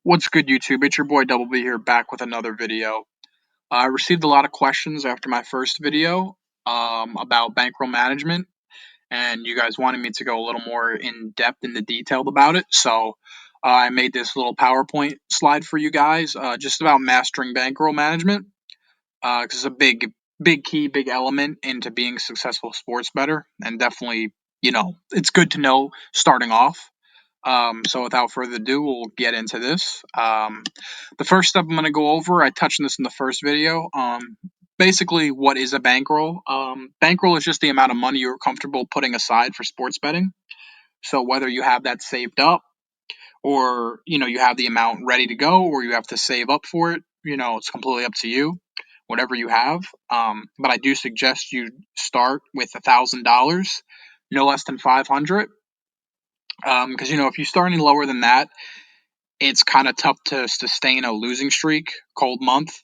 What's good, YouTube? It's your boy Double B here, back with another video. I received a lot of questions after my first video about bankroll management, and you guys wanted me to go a little more in depth and detailed about it. So I made this little PowerPoint slide for you guys, just about mastering bankroll management, because it's a big key, big element into being a successful sports bettor, and definitely, it's good to know starting off. So without further ado, we'll get into this. The first step I'm going to go over, I touched on this in the first video. Basically, what is a bankroll? Bankroll is just the amount of money you're comfortable putting aside for sports betting. So whether you have that saved up, or you have the amount ready to go, or you have to save up for it, it's completely up to you. Whatever you have. But I do suggest you start with $1,000, no less than 500. Because if you start any lower than that, it's kind of tough to sustain a losing streak, cold month,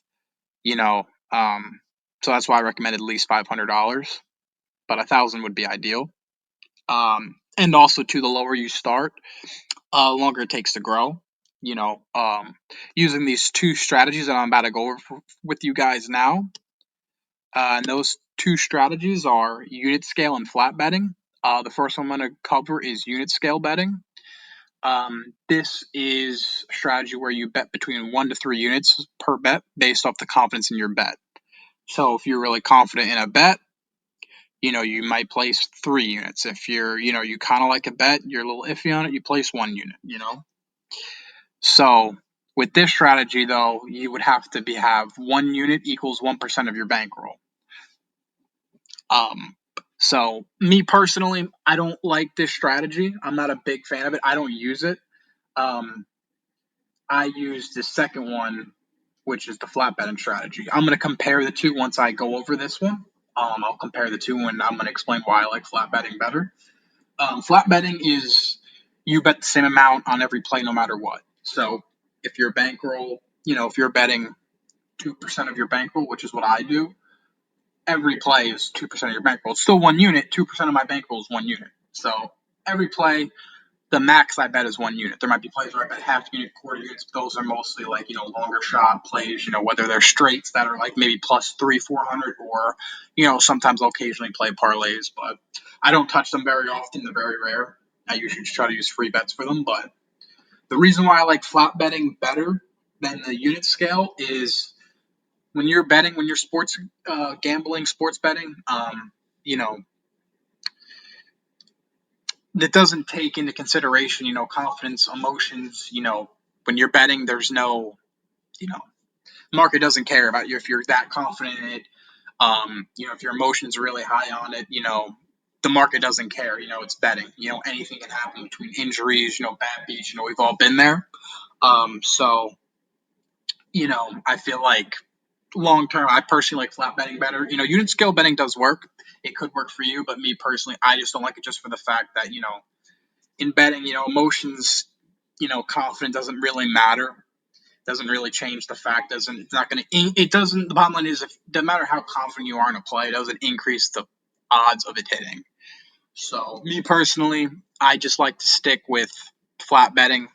you know. So that's why I recommend at least $500, but 1,000 would be ideal. And also, too, the lower you start, the longer it takes to grow. Using these two strategies that I'm about to go over with you guys now, and those two strategies are unit scale and flat betting. The first one I'm going to cover is unit scale betting. This is a strategy where you bet between 1 to 3 units per bet based off the confidence in your bet. So if you're really confident in a bet, you might place 3 units. If you kind of like a bet, you're a little iffy on it, you place 1 unit. So with this strategy, though, you would have to have 1 unit equals 1% of your bankroll. So me personally, I don't like this strategy. I'm not a big fan of it. I don't use it. I use the second one, which is the flat betting strategy. I'm going to compare the two once I go over this one. I'll compare the two and I'm going to explain why I like flat betting better. Flat betting is you bet the same amount on every play no matter what. So if your bankroll, if you're betting 2% of your bankroll, which is what I do, every play is 2% of your bankroll. It's still 1 unit. 2% of my bankroll is 1 unit. So every play, the max I bet is 1 unit. There might be plays where I bet half unit, quarter units. Those are mostly like, longer shot plays, whether they're straights that are like maybe plus 300-400, or, sometimes I'll occasionally play parlays, but I don't touch them very often. They're very rare. I usually just try to use free bets for them. But the reason why I like flat betting better than the unit scale is when you're sports gambling, sports betting, you know, that doesn't take into consideration, confidence, emotions. When you're betting, there's no, market doesn't care about you if you're that confident in it. If your emotions are really high on it, the market doesn't care. It's betting. Anything can happen between injuries, bad beats. We've all been there. So, I feel like long term, I personally like flat betting better. Unit scale betting does work. It could work for you, but me personally, I just don't like it just for the fact that, in betting, emotions, confidence doesn't really matter. Doesn't really change the fact. It's not going to, it doesn't, the bottom line is, no matter how confident you are in a play, it doesn't increase the odds of it hitting. So, me personally, I just like to stick with flat betting,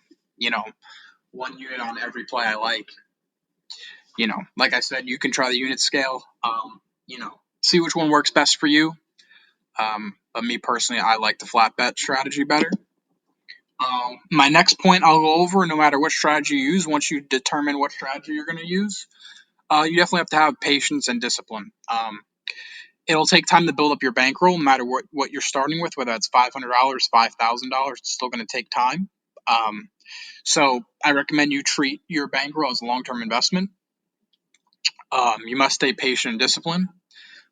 1 unit on every play I like. Like I said, you can try the unit scale, see which one works best for you. But me personally, I like the flat bet strategy better. My next point I'll go over, no matter what strategy you use, once you determine what strategy you're going to use, you definitely have to have patience and discipline. It'll take time to build up your bankroll, no matter what you're starting with, whether that's $500, $5,000, it's still going to take time. So I recommend you treat your bankroll as a long-term investment. You must stay patient and disciplined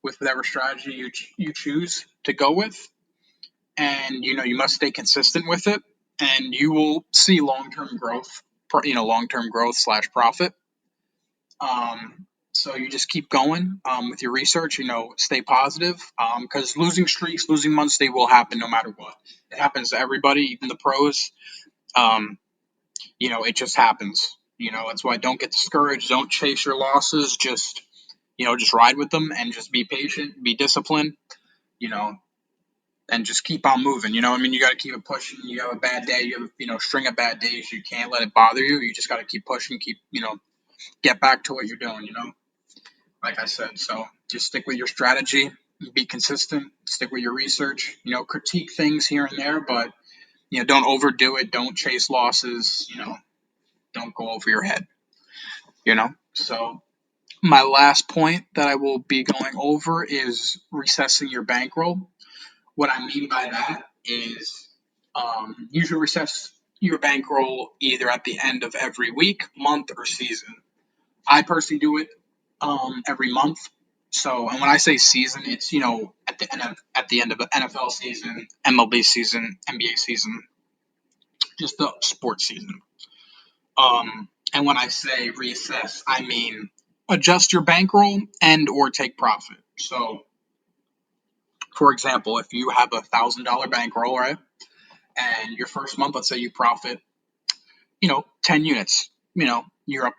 with whatever strategy you choose to go with. And, you must stay consistent with it, and you will see long-term growth, / profit. So you just keep going with your research, stay positive, because losing streaks, losing months, they will happen no matter what. It happens to everybody, even the pros. It just happens. That's why don't get discouraged. Don't chase your losses. Just ride with them and just be patient, be disciplined. You know, and just keep on moving. You know, I mean, you got to keep it pushing. You have a bad day, you have string of bad days. You can't let it bother you. You just got to keep pushing, keep get back to what you're doing. Like I said, so just stick with your strategy, be consistent, stick with your research. Critique things here and there, but don't overdo it. Don't chase losses. Don't go over your head. So my last point that I will be going over is recessing your bankroll. What I mean by that is you should recess your bankroll either at the end of every week, month, or season. I personally do it every month. So, and when I say season, it's at the end of the NFL season, MLB season, NBA season, just the sports season. And when I say reassess, I mean adjust your bankroll and or take profit. So, for example, if you have $1,000 bankroll, right, and your first month, let's say you profit, 10 units, you're up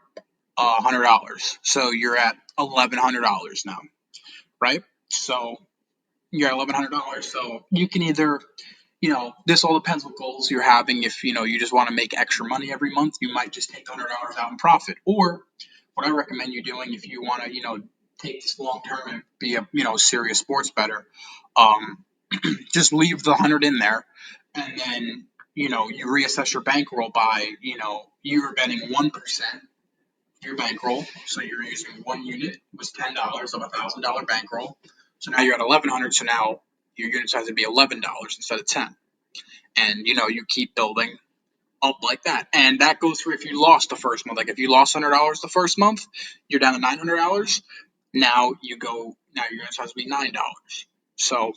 $100. So you're at $1,100 now, right? So you're at $1,100. So you can either, this all depends what goals you're having. If you just want to make extra money every month, you might just take $100 out in profit. Or what I recommend you doing if you want to, take this long term and be a serious sports bettor, just leave the 100 in there, and then you reassess your bankroll by you're betting 1% your bankroll. So you're using 1 unit was $10 of $1,000 bankroll. So now you're at 1,100. So now your unit size would be $11 instead of 10. And you keep building up like that. And that goes for if you lost the first month. Like if you lost $100 the first month, you're down to $900. Now now your unit size will be $9. So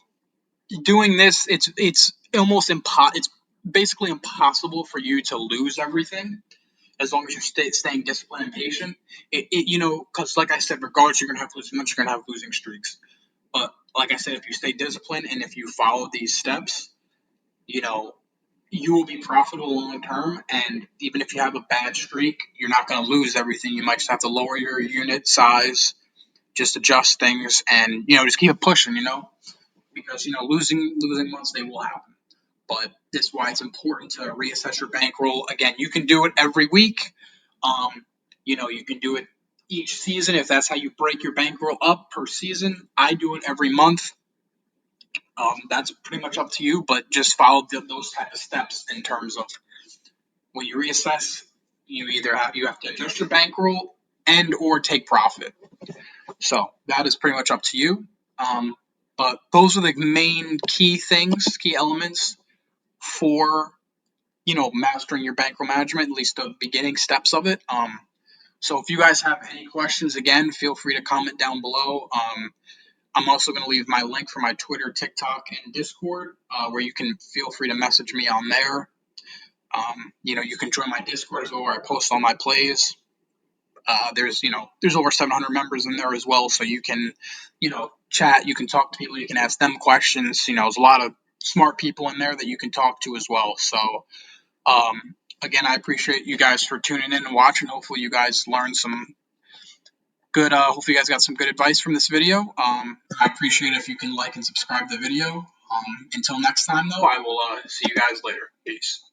doing this, it's almost it's basically impossible for you to lose everything as long as you're staying disciplined and patient. Because like I said, regardless, you're gonna have losing months, you're gonna have losing streaks. But like I said, if you stay disciplined and if you follow these steps, you will be profitable long term. And even if you have a bad streak, you're not gonna lose everything. You might just have to lower your unit size, just adjust things, and just keep it pushing. Because losing months, they will happen. But this is why it's important to reassess your bankroll. Again, you can do it every week. You can do it each season if that's how you break your bankroll up per season. I do it every month. That's pretty much up to you, but just follow those type of steps in terms of when you reassess. You have to adjust your bankroll and or take profit. So that is pretty much up to you. But those are the main key elements for mastering your bankroll management, at least the beginning steps of it. So if you guys have any questions, again, feel free to comment down below. I'm also going to leave my link for my Twitter, TikTok, and Discord, where you can feel free to message me on there. You can join my Discord as well, where I post all my plays. There's over 700 members in there as well, so you can, chat, you can talk to people, you can ask them questions. There's a lot of smart people in there that you can talk to as well. So, again, I appreciate you guys for tuning in and watching. Hopefully you guys learned some good, hopefully you guys got some good advice from this video. I appreciate it if you can like and subscribe the video. Until next time, though, I will see you guys later. Peace.